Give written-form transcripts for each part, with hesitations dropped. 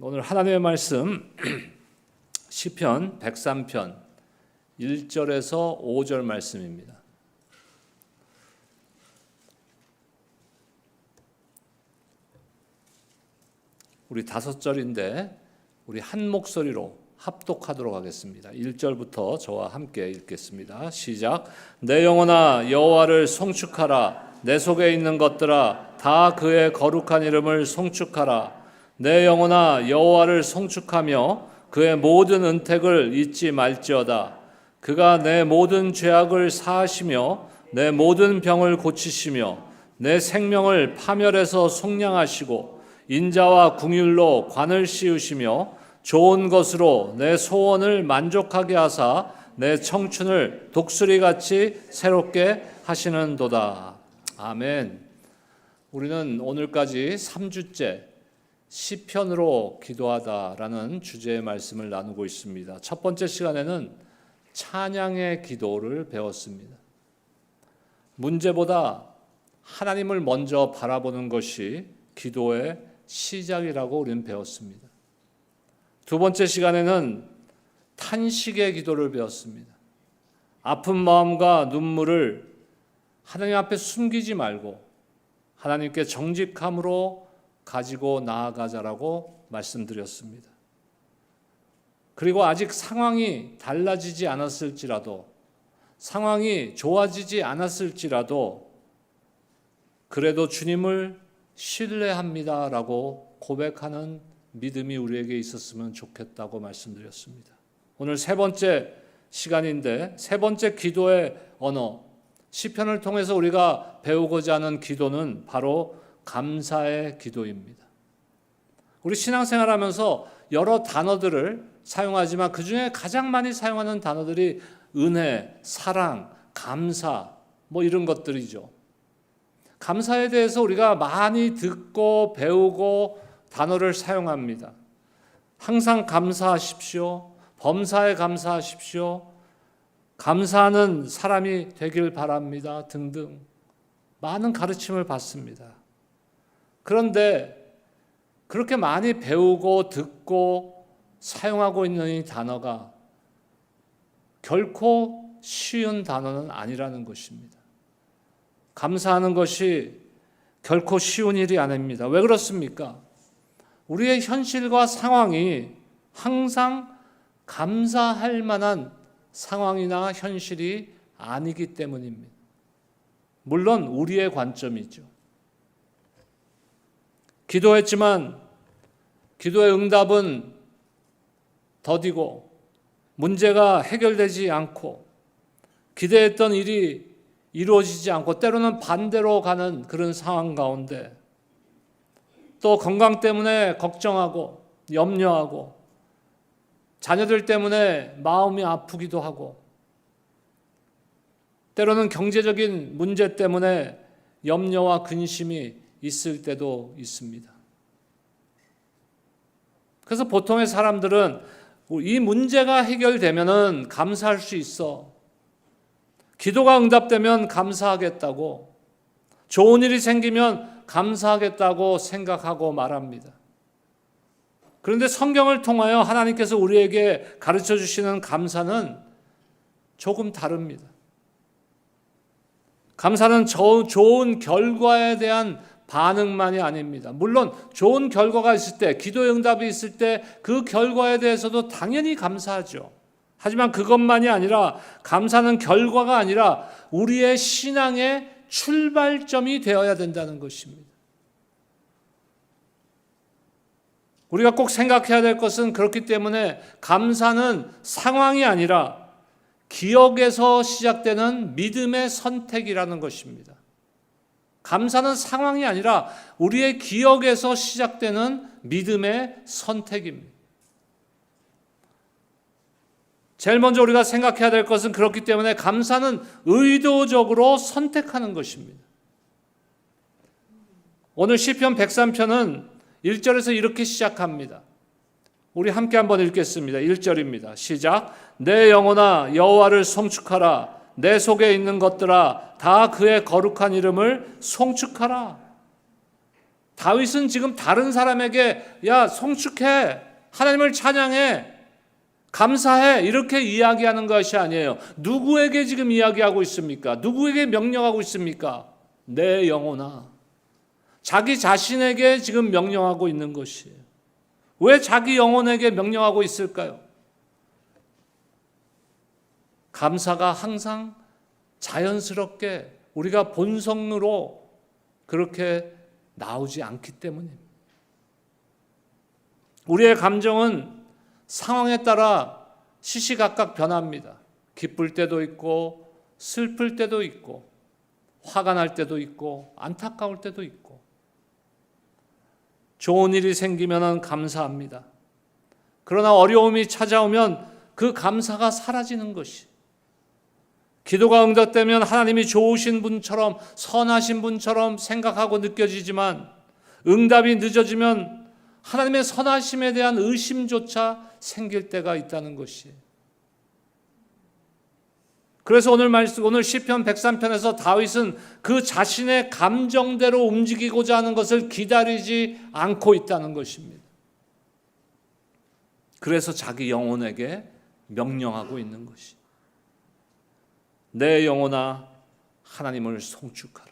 오늘 하나님의 말씀 시편 103편 1절에서 5절 말씀입니다. 우리 5절인데 우리 한 목소리로 합독하도록 하겠습니다. 1절부터 저와 함께 읽겠습니다. 시작. 내 영혼아 여호와를 송축하라. 내 속에 있는 것들아 다 그의 거룩한 이름을 송축하라. 내 영혼아 여호와를 송축하며 그의 모든 은택을 잊지 말지어다. 그가 내 모든 죄악을 사하시며 내 모든 병을 고치시며 내 생명을 파멸에서 속량하시고 인자와 긍휼로 관을 씌우시며 좋은 것으로 내 소원을 만족하게 하사 내 청춘을 독수리같이 새롭게 하시는도다. 아멘. 우리는 오늘까지 3주째 시편으로 기도하다라는 주제의 말씀을 나누고 있습니다. 첫 번째 시간에는 찬양의 기도를 배웠습니다. 문제보다 하나님을 먼저 바라보는 것이 기도의 시작이라고 우리는 배웠습니다. 두 번째 시간에는 탄식의 기도를 배웠습니다. 아픈 마음과 눈물을 하나님 앞에 숨기지 말고 하나님께 정직함으로 가지고 나아가자라고 말씀드렸습니다. 그리고 아직 상황이 달라지지 않았을지라도, 상황이 좋아지지 않았을지라도 그래도 주님을 신뢰합니다라고 고백하는 믿음이 우리에게 있었으면 좋겠다고 말씀드렸습니다. 오늘 세 번째 시간인데 세 번째 기도의 언어, 시편을 통해서 우리가 배우고자 하는 기도는 바로 감사의 기도입니다. 우리 신앙생활하면서 여러 단어들을 사용하지만 그 중에 가장 많이 사용하는 단어들이 은혜, 사랑, 감사 이런 것들이죠. 감사에 대해서 우리가 많이 듣고 배우고 단어를 사용합니다. 항상 감사하십시오. 범사에 감사하십시오. 감사하는 사람이 되길 바랍니다. 등등 많은 가르침을 받습니다. 그런데 그렇게 많이 배우고 듣고 사용하고 있는 이 단어가 결코 쉬운 단어는 아니라는 것입니다. 감사하는 것이 결코 쉬운 일이 아닙니다. 왜 그렇습니까? 우리의 현실과 상황이 항상 감사할 만한 상황이나 현실이 아니기 때문입니다. 물론 우리의 관점이죠. 기도했지만 기도의 응답은 더디고 문제가 해결되지 않고 기대했던 일이 이루어지지 않고 때로는 반대로 가는 그런 상황 가운데 또 건강 때문에 걱정하고 염려하고 자녀들 때문에 마음이 아프기도 하고 때로는 경제적인 문제 때문에 염려와 근심이 있을 때도 있습니다. 그래서 보통의 사람들은 이 문제가 해결되면은 감사할 수 있어. 기도가 응답되면 감사하겠다고, 좋은 일이 생기면 감사하겠다고 생각하고 말합니다. 그런데 성경을 통하여 하나님께서 우리에게 가르쳐 주시는 감사는 조금 다릅니다. 감사는 좋은 결과에 대한 반응만이 아닙니다. 물론 좋은 결과가 있을 때, 기도의 응답이 있을 때 그 결과에 대해서도 당연히 감사하죠. 하지만 그것만이 아니라 감사는 결과가 아니라 우리의 신앙의 출발점이 되어야 된다는 것입니다. 우리가 꼭 생각해야 될 것은 그렇기 때문에 감사는 상황이 아니라 기억에서 시작되는 믿음의 선택이라는 것입니다. 감사는 상황이 아니라 우리의 기억에서 시작되는 믿음의 선택입니다. 제일 먼저 우리가 생각해야 될 것은 그렇기 때문에 감사는 의도적으로 선택하는 것입니다. 오늘 시편 103편은 1절에서 이렇게 시작합니다. 우리 함께 한번 읽겠습니다. 1절입니다. 시작. 내 영혼아 여호와를 송축하라. 내 속에 있는 것들아 다 그의 거룩한 이름을 송축하라. 다윗은 지금 다른 사람에게 야, 송축해, 하나님을 찬양해, 감사해, 이렇게 이야기하는 것이 아니에요. 누구에게 지금 이야기하고 있습니까? 누구에게 명령하고 있습니까? 내 영혼아. 자기 자신에게 지금 명령하고 있는 것이에요. 왜 자기 영혼에게 명령하고 있을까요? 감사가 항상 자연스럽게 우리가 본성으로 그렇게 나오지 않기 때문입니다. 우리의 감정은 상황에 따라 시시각각 변합니다. 기쁠 때도 있고 슬플 때도 있고 화가 날 때도 있고 안타까울 때도 있고. 좋은 일이 생기면 감사합니다. 그러나 어려움이 찾아오면 그 감사가 사라지는 것이, 기도가 응답되면 하나님이 좋으신 분처럼 선하신 분처럼 생각하고 느껴지지만 응답이 늦어지면 하나님의 선하심에 대한 의심조차 생길 때가 있다는 것이에요. 그래서 오늘 시편 103편에서 다윗은 그 자신의 감정대로 움직이고자 하는 것을 기다리지 않고 있다는 것입니다. 그래서 자기 영혼에게 명령하고 있는 것이, 내 영혼아 하나님을 송축하라.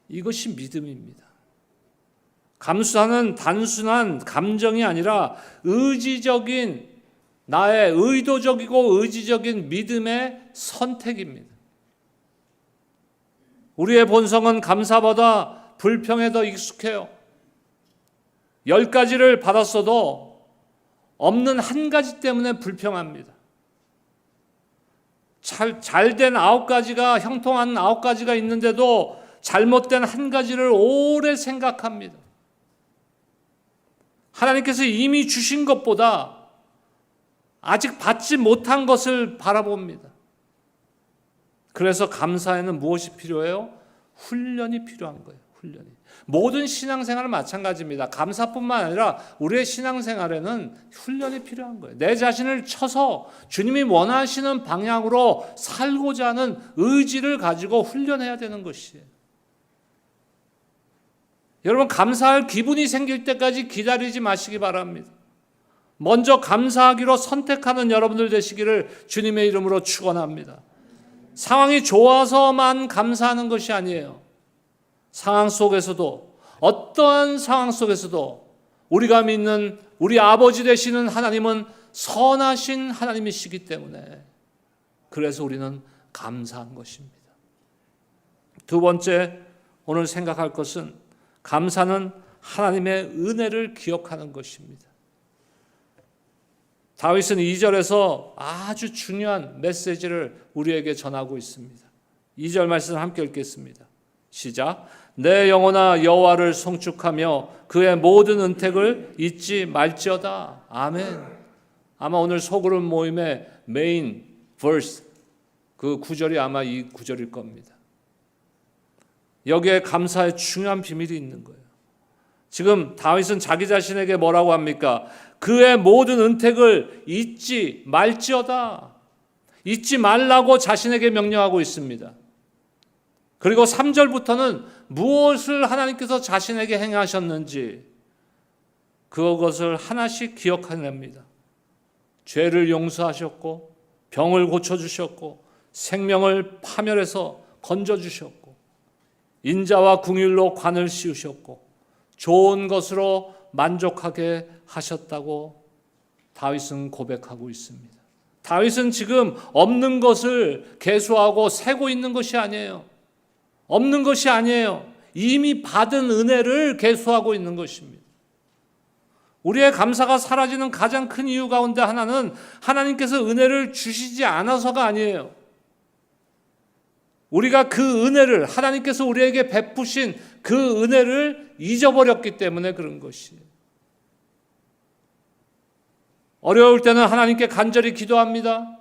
이것이 믿음입니다. 감사는 단순한 감정이 아니라 의지적인, 나의 의도적이고 의지적인 믿음의 선택입니다. 우리의 본성은 감사보다 불평에 더 익숙해요. 10가지를 받았어도 없는 한 가지 때문에 불평합니다. 잘된 9가지가, 형통한 9가지가 있는데도 잘못된 한 가지를 오래 생각합니다. 하나님께서 이미 주신 것보다 아직 받지 못한 것을 바라봅니다. 그래서 감사에는 무엇이 필요해요? 훈련이 필요한 거예요. 훈련이. 모든 신앙생활은 마찬가지입니다. 감사뿐만 아니라 우리의 신앙생활에는 훈련이 필요한 거예요. 내 자신을 쳐서 주님이 원하시는 방향으로 살고자 하는 의지를 가지고 훈련해야 되는 것이에요. 여러분, 감사할 기분이 생길 때까지 기다리지 마시기 바랍니다. 먼저 감사하기로 선택하는 여러분들 되시기를 주님의 이름으로 축원합니다. 상황이 좋아서만 감사하는 것이 아니에요. 상황 속에서도, 어떠한 상황 속에서도 우리가 믿는 우리 아버지 되시는 하나님은 선하신 하나님이시기 때문에, 그래서 우리는 감사한 것입니다. 두 번째, 오늘 생각할 것은 감사는 하나님의 은혜를 기억하는 것입니다. 다윗은 2절에서 아주 중요한 메시지를 우리에게 전하고 있습니다. 2절 말씀 함께 읽겠습니다. 시작. 내 영혼아 여호와를 송축하며 그의 모든 은택을 잊지 말지어다. 아멘. 아마 오늘 소그룹 모임의 메인 verse, 그 구절이 아마 이 구절일 겁니다. 여기에 감사의 중요한 비밀이 있는 거예요. 지금 다윗은 자기 자신에게 뭐라고 합니까? 그의 모든 은택을 잊지 말지어다. 잊지 말라고 자신에게 명령하고 있습니다. 그리고 3절부터는 무엇을 하나님께서 자신에게 행하셨는지 그것을 하나씩 기억해냅니다. 죄를 용서하셨고 병을 고쳐주셨고 생명을 파멸해서 건져주셨고 인자와 궁율로 관을 씌우셨고 좋은 것으로 만족하게 하셨다고 다윗은 고백하고 있습니다. 다윗은 지금 없는 것을 계수하고 세고 있는 것이 아니에요. 없는 것이 아니에요. 이미 받은 은혜를 계수하고 있는 것입니다. 우리의 감사가 사라지는 가장 큰 이유 가운데 하나는 하나님께서 은혜를 주시지 않아서가 아니에요. 우리가 그 은혜를, 하나님께서 우리에게 베푸신 그 은혜를 잊어버렸기 때문에 그런 것이에요. 어려울 때는 하나님께 간절히 기도합니다.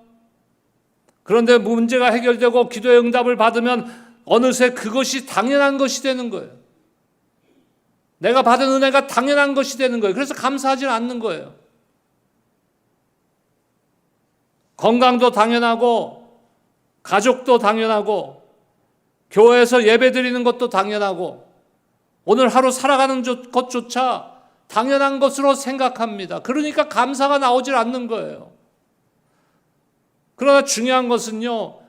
그런데 문제가 해결되고 기도의 응답을 받으면 어느새 그것이 당연한 것이 되는 거예요. 내가 받은 은혜가 당연한 것이 되는 거예요. 그래서 감사하지 않는 거예요. 건강도 당연하고 가족도 당연하고 교회에서 예배 드리는 것도 당연하고 오늘 하루 살아가는 것조차 당연한 것으로 생각합니다. 그러니까 감사가 나오질 않는 거예요. 그러나 중요한 것은요,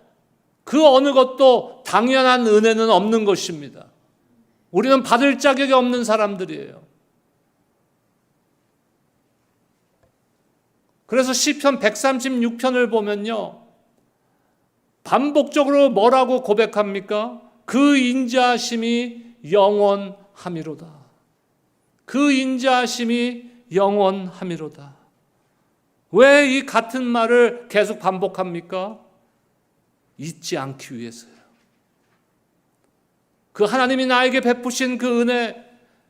그 어느 것도 당연한 은혜는 없는 것입니다. 우리는 받을 자격이 없는 사람들이에요. 그래서 시편 136편을 보면요, 반복적으로 뭐라고 고백합니까? 그 인자하심이 영원함이로다. 그 인자하심이 영원함이로다. 왜 이 같은 말을 계속 반복합니까? 잊지 않기 위해서요. 그 하나님이 나에게 베푸신 그 은혜,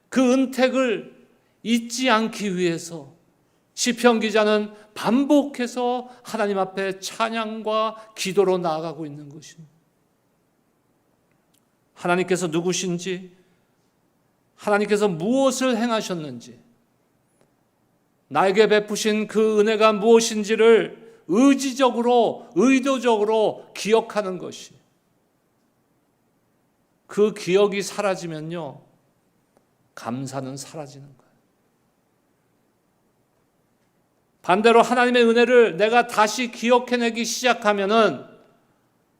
그 은택을 잊지 않기 위해서 시편 기자는 반복해서 하나님 앞에 찬양과 기도로 나아가고 있는 것입니다. 하나님께서 누구신지, 하나님께서 무엇을 행하셨는지, 나에게 베푸신 그 은혜가 무엇인지를 의지적으로, 의도적으로 기억하는 것이, 그 기억이 사라지면요, 감사는 사라지는 거예요. 반대로 하나님의 은혜를 내가 다시 기억해내기 시작하면은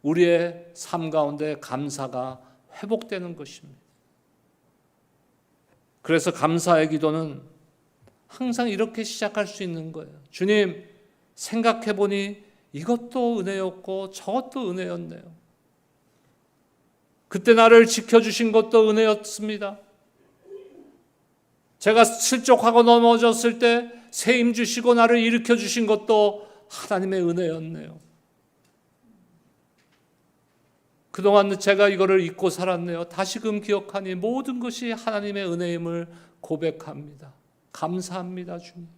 우리의 삶 가운데 감사가 회복되는 것입니다. 그래서 감사의 기도는 항상 이렇게 시작할 수 있는 거예요. 주님, 생각해보니 이것도 은혜였고 저것도 은혜였네요. 그때 나를 지켜주신 것도 은혜였습니다. 제가 실족하고 넘어졌을 때 새 힘 주시고 나를 일으켜 주신 것도 하나님의 은혜였네요. 그동안 제가 이거를 잊고 살았네요. 다시금 기억하니 모든 것이 하나님의 은혜임을 고백합니다. 감사합니다, 주님.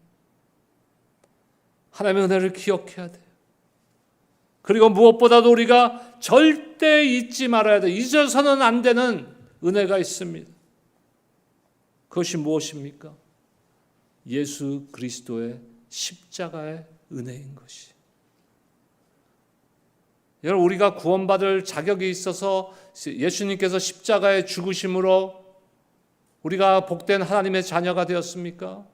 하나님의 은혜를 기억해야 돼요. 그리고 무엇보다도 우리가 절대 잊지 말아야 돼요. 잊어서는 안 되는 은혜가 있습니다. 그것이 무엇입니까? 예수 그리스도의 십자가의 은혜인 것이. 여러분, 우리가 구원받을 자격이 있어서 예수님께서 십자가의 죽으심으로 우리가 복된 하나님의 자녀가 되었습니까?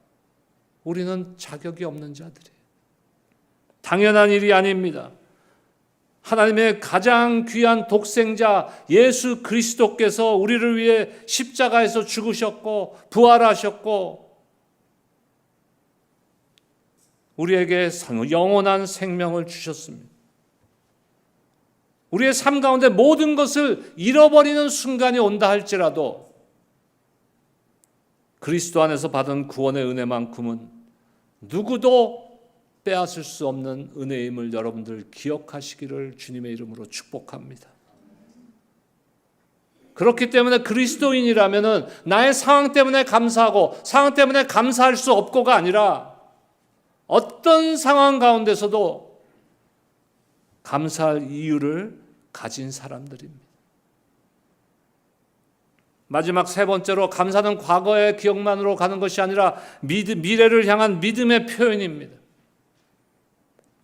우리는 자격이 없는 자들이에요. 당연한 일이 아닙니다. 하나님의 가장 귀한 독생자 예수 그리스도께서 우리를 위해 십자가에서 죽으셨고 부활하셨고 우리에게 영원한 생명을 주셨습니다. 우리의 삶 가운데 모든 것을 잃어버리는 순간이 온다 할지라도 그리스도 안에서 받은 구원의 은혜만큼은 누구도 빼앗을 수 없는 은혜임을 여러분들 기억하시기를 주님의 이름으로 축복합니다. 그렇기 때문에 그리스도인이라면 나의 상황 때문에 감사하고 상황 때문에 감사할 수 없고가 아니라 어떤 상황 가운데서도 감사할 이유를 가진 사람들입니다. 마지막 세 번째로, 감사는 과거의 기억만으로 가는 것이 아니라 미래를 향한 믿음의 표현입니다.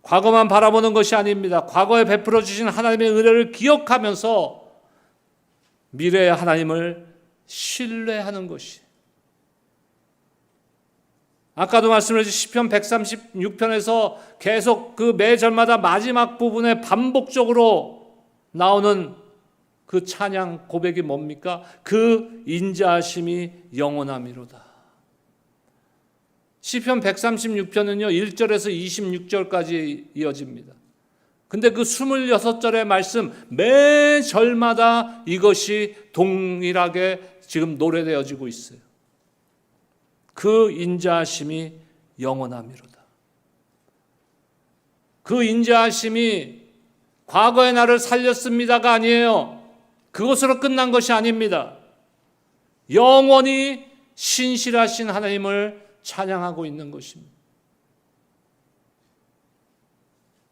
과거만 바라보는 것이 아닙니다. 과거에 베풀어 주신 하나님의 은혜를 기억하면서 미래의 하나님을 신뢰하는 것이. 아까도 말씀드렸듯이 시편 136편에서 계속 그 매절마다 마지막 부분에 반복적으로 나오는 그 찬양 고백이 뭡니까? 그 인자하심이 영원함이로다. 시편 136편은요 1절에서 26절까지 이어집니다. 근데 그 26절의 말씀 매 절마다 이것이 동일하게 지금 노래되어지고 있어요. 그 인자하심이 영원함이로다. 그 인자하심이 과거의 나를 살렸습니다가 아니에요. 그것으로 끝난 것이 아닙니다. 영원히 신실하신 하나님을 찬양하고 있는 것입니다.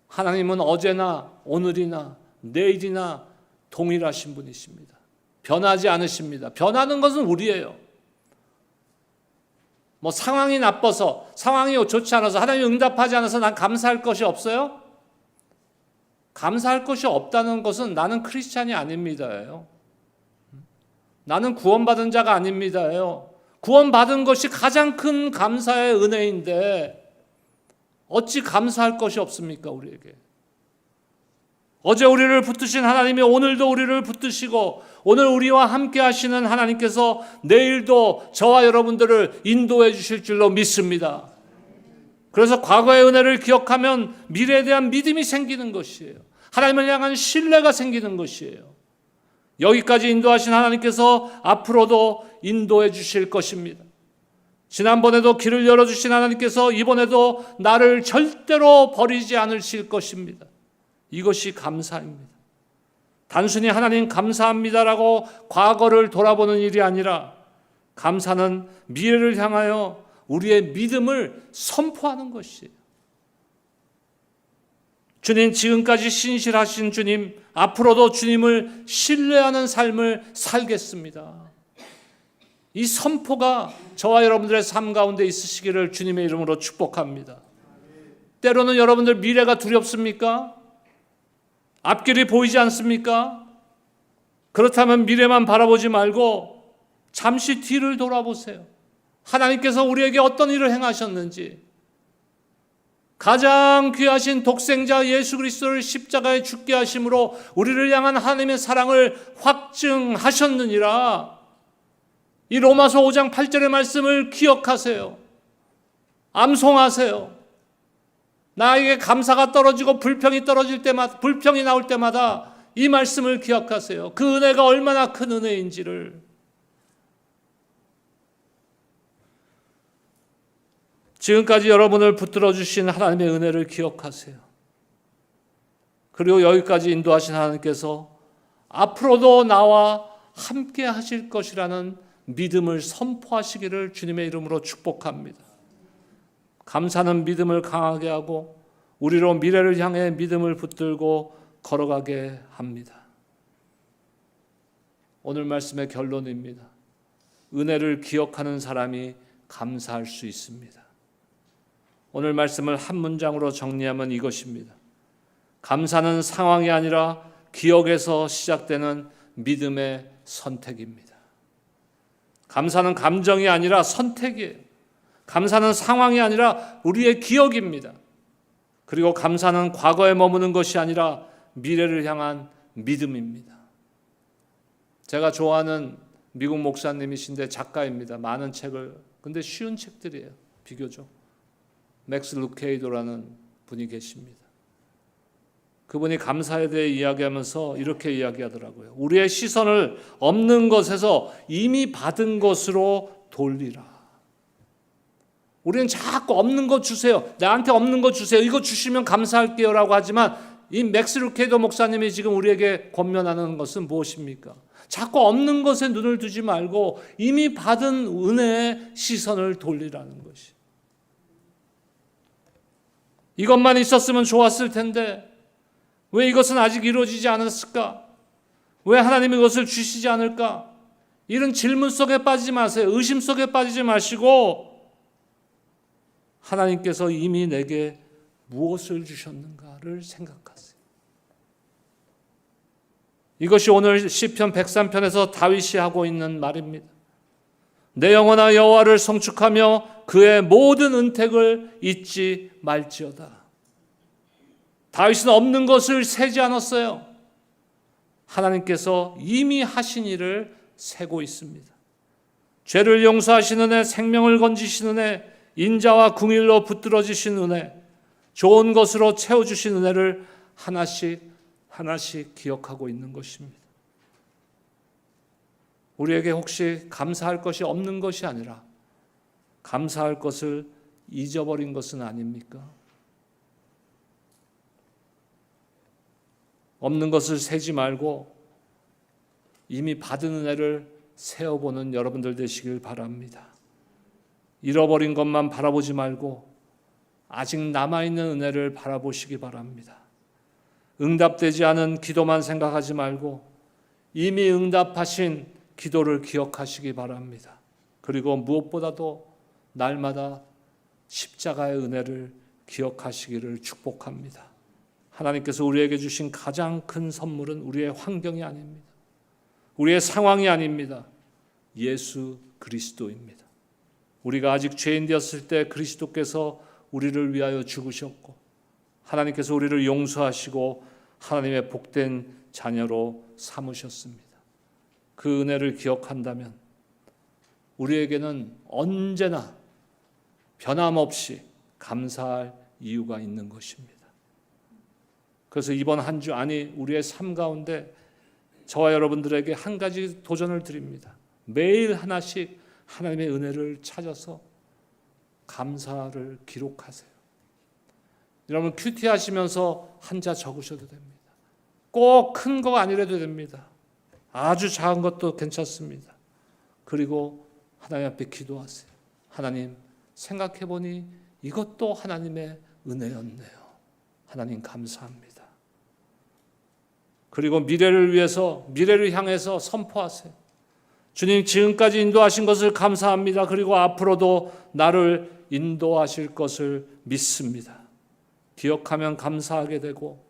하나님은 어제나 오늘이나 내일이나 동일하신 분이십니다. 변하지 않으십니다. 변하는 것은 우리예요. 뭐 상황이 나빠서, 상황이 좋지 않아서, 하나님이 응답하지 않아서 난 감사할 것이 없어요? 감사할 것이 없다는 것은 나는 크리스찬이 아닙니다예요. 나는 구원받은 자가 아닙니다요. 구원받은 것이 가장 큰 감사의 은혜인데 어찌 감사할 것이 없습니까, 우리에게? 어제 우리를 붙드신 하나님이 오늘도 우리를 붙드시고 오늘 우리와 함께 하시는 하나님께서 내일도 저와 여러분들을 인도해 주실 줄로 믿습니다. 그래서 과거의 은혜를 기억하면 미래에 대한 믿음이 생기는 것이에요. 하나님을 향한 신뢰가 생기는 것이에요. 여기까지 인도하신 하나님께서 앞으로도 인도해 주실 것입니다. 지난번에도 길을 열어주신 하나님께서 이번에도 나를 절대로 버리지 않으실 것입니다. 이것이 감사입니다. 단순히 하나님 감사합니다라고 과거를 돌아보는 일이 아니라 감사는 미래를 향하여 우리의 믿음을 선포하는 것이에요. 주님, 지금까지 신실하신 주님, 앞으로도 주님을 신뢰하는 삶을 살겠습니다. 이 선포가 저와 여러분들의 삶 가운데 있으시기를 주님의 이름으로 축복합니다. 때로는 여러분들 미래가 두렵습니까? 앞길이 보이지 않습니까? 그렇다면 미래만 바라보지 말고 잠시 뒤를 돌아보세요. 하나님께서 우리에게 어떤 일을 행하셨는지, 가장 귀하신 독생자 예수 그리스도를 십자가에 죽게 하심으로 우리를 향한 하나님의 사랑을 확증하셨느니라. 이 로마서 5장 8절의 말씀을 기억하세요. 암송하세요. 나에게 감사가 떨어지고 불평이 떨어질 때마다, 불평이 나올 때마다 이 말씀을 기억하세요. 그 은혜가 얼마나 큰 은혜인지를. 지금까지 여러분을 붙들어 주신 하나님의 은혜를 기억하세요. 그리고 여기까지 인도하신 하나님께서 앞으로도 나와 함께 하실 것이라는 믿음을 선포하시기를 주님의 이름으로 축복합니다. 감사는 믿음을 강하게 하고 우리로 미래를 향해 믿음을 붙들고 걸어가게 합니다. 오늘 말씀의 결론입니다. 은혜를 기억하는 사람이 감사할 수 있습니다. 오늘 말씀을 한 문장으로 정리하면 이것입니다. 감사는 상황이 아니라 기억에서 시작되는 믿음의 선택입니다. 감사는 감정이 아니라 선택이에요. 감사는 상황이 아니라 우리의 기억입니다. 그리고 감사는 과거에 머무는 것이 아니라 미래를 향한 믿음입니다. 제가 좋아하는 미국 목사님이신데 작가입니다. 많은 책을, 근데 쉬운 책들이에요. 비교적. 맥스 루케이도라는 분이 계십니다. 그분이 감사에 대해 이야기하면서 이렇게 이야기하더라고요. 우리의 시선을 없는 것에서 이미 받은 것으로 돌리라. 우리는 자꾸 없는 것 주세요. 나한테 없는 것 주세요. 이거 주시면 감사할게요 라고 하지만 이 맥스 루케이도 목사님이 지금 우리에게 권면하는 것은 무엇입니까? 자꾸 없는 것에 눈을 두지 말고 이미 받은 은혜의 시선을 돌리라는 것이. 이것만 있었으면 좋았을 텐데 왜 이것은 아직 이루어지지 않았을까? 왜 하나님이 이것을 주시지 않을까? 이런 질문 속에 빠지지 마세요. 의심 속에 빠지지 마시고 하나님께서 이미 내게 무엇을 주셨는가를 생각하세요. 이것이 오늘 시편 103편에서 다윗이 하고 있는 말입니다. 내 영혼아 여호와를 송축하며 그의 모든 은택을 잊지 말지어다. 다윗은 없는 것을 세지 않았어요. 하나님께서 이미 하신 일을 세고 있습니다. 죄를 용서하시는 애, 생명을 건지시는 애, 인자와 궁일로 붙들어주신 은혜, 좋은 것으로 채워주신 은혜를 하나씩 하나씩 기억하고 있는 것입니다. 우리에게 혹시 감사할 것이 없는 것이 아니라 감사할 것을 잊어버린 것은 아닙니까? 없는 것을 세지 말고 이미 받은 은혜를 세어보는 여러분들 되시길 바랍니다. 잃어버린 것만 바라보지 말고 아직 남아있는 은혜를 바라보시기 바랍니다. 응답되지 않은 기도만 생각하지 말고 이미 응답하신 기도를 기억하시기 바랍니다. 그리고 무엇보다도 날마다 십자가의 은혜를 기억하시기를 축복합니다. 하나님께서 우리에게 주신 가장 큰 선물은 우리의 환경이 아닙니다. 우리의 상황이 아닙니다. 예수 그리스도입니다. 우리가 아직 죄인 되었을 때 그리스도께서 우리를 위하여 죽으셨고 하나님께서 우리를 용서하시고 하나님의 복된 자녀로 삼으셨습니다. 그 은혜를 기억한다면 우리에게는 언제나 변함없이 감사할 이유가 있는 것입니다. 그래서 이번 한 주 아니 우리의 삶 가운데 저와 여러분들에게 한 가지 도전을 드립니다. 매일 하나씩 하나님의 은혜를 찾아서 감사를 기록하세요. 여러분 큐티 하시면서 한자 적으셔도 됩니다. 꼭 큰 거가 아니라도 됩니다. 아주 작은 것도 괜찮습니다. 그리고 하나님 앞에 기도하세요. 하나님, 생각해보니 이것도 하나님의 은혜였네요. 하나님 감사합니다. 그리고 미래를 향해서 선포하세요. 주님, 지금까지 인도하신 것을 감사합니다. 그리고 앞으로도 나를 인도하실 것을 믿습니다. 기억하면 감사하게 되고,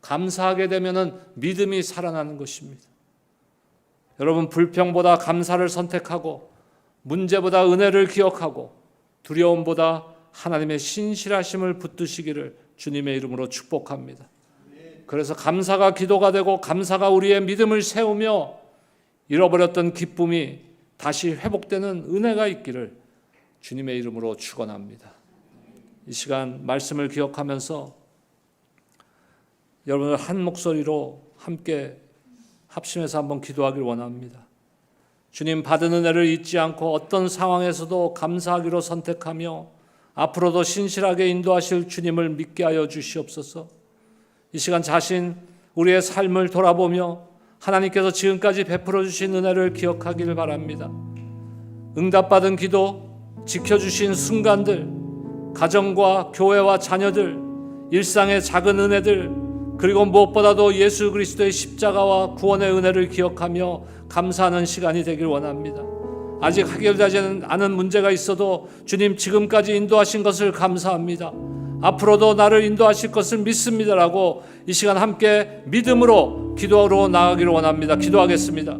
감사하게 되면은 믿음이 살아나는 것입니다. 여러분, 불평보다 감사를 선택하고, 문제보다 은혜를 기억하고, 두려움보다 하나님의 신실하심을 붙드시기를 주님의 이름으로 축복합니다. 그래서 감사가 기도가 되고 감사가 우리의 믿음을 세우며 잃어버렸던 기쁨이 다시 회복되는 은혜가 있기를 주님의 이름으로 축원합니다. 이 시간 말씀을 기억하면서 여러분들 한 목소리로 함께 합심해서 한번 기도하길 원합니다. 주님, 받은 은혜를 잊지 않고 어떤 상황에서도 감사하기로 선택하며 앞으로도 신실하게 인도하실 주님을 믿게 하여 주시옵소서. 이 시간 자신 우리의 삶을 돌아보며 하나님께서 지금까지 베풀어 주신 은혜를 기억하기를 바랍니다. 응답받은 기도, 지켜주신 순간들, 가정과 교회와 자녀들, 일상의 작은 은혜들, 그리고 무엇보다도 예수 그리스도의 십자가와 구원의 은혜를 기억하며 감사하는 시간이 되길 원합니다. 아직 해결되지 않은 문제가 있어도 주님, 지금까지 인도하신 것을 감사합니다. 앞으로도 나를 인도하실 것을 믿습니다라고 이 시간 함께 믿음으로 기도하러 나가기를 원합니다. 기도하겠습니다.